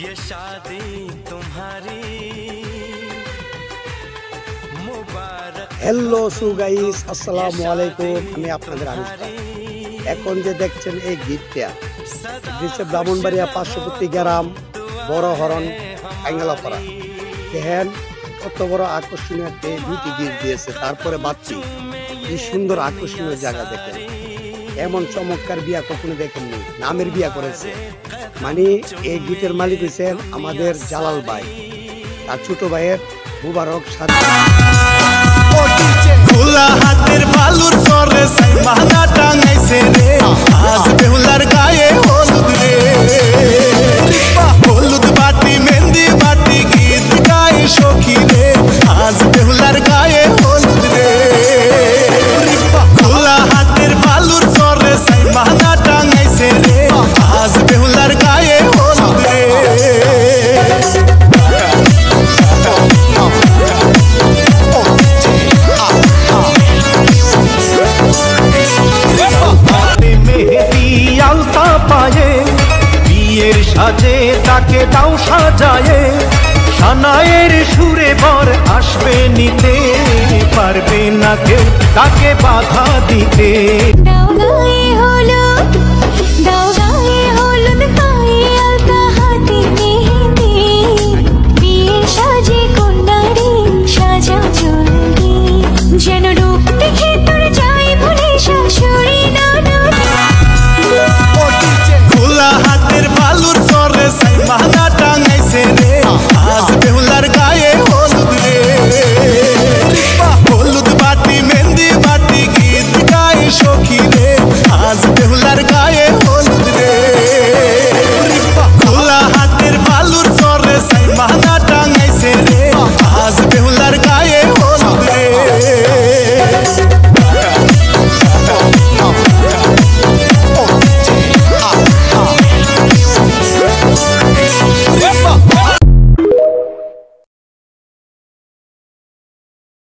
ये शादी तुम्हारी मुबारक। হ্যালো সু গাইস, আসসালামু আলাইকুম। আমি আপনাদের এখন যে দেখছেন এই গীতটা দিচ্ছে ব্রাহ্মণবাড়িয়া পার্শ্ববর্তী গ্রাম বড় হরণ আঙ্গালাপাড়া। দেখেন কত বড় আকর্ষণীয় দুটি গীত দিয়েছে, তারপরে বাচ্চি কি সুন্দর আকর্ষণীয় জায়গা। দেখেন এমন চমৎকার বিয়া কখনো দেখেননি, নামের বিয়া করেছে। মানে এই গীতের মালিক হয়েছেন আমাদের জালাল ভাই, তার ছোট ভাইয়ের মুবারক সাথে। খোলা হাতের বালুর সরে সাইমানা টাঙাইছে রে, আজ বেহুলার গায়ে হলুদ রে, হলুদ বাটি মেহেন্দি বাটি গীত গায়ে সখী রে, আজ বেহুলার গায়ে হলুদ রে। খোলা হাতের বালুর সরে সাইমানা টাঙাইছে রে, আজ বেহুলার গায়ে হলুদ রে। বিয়ের সাজে তাকে দাও সাজায়ে, সানায়ের সুরে বর আসবে নিতে, পারবে না কেউ তাকে বাধা দিতে।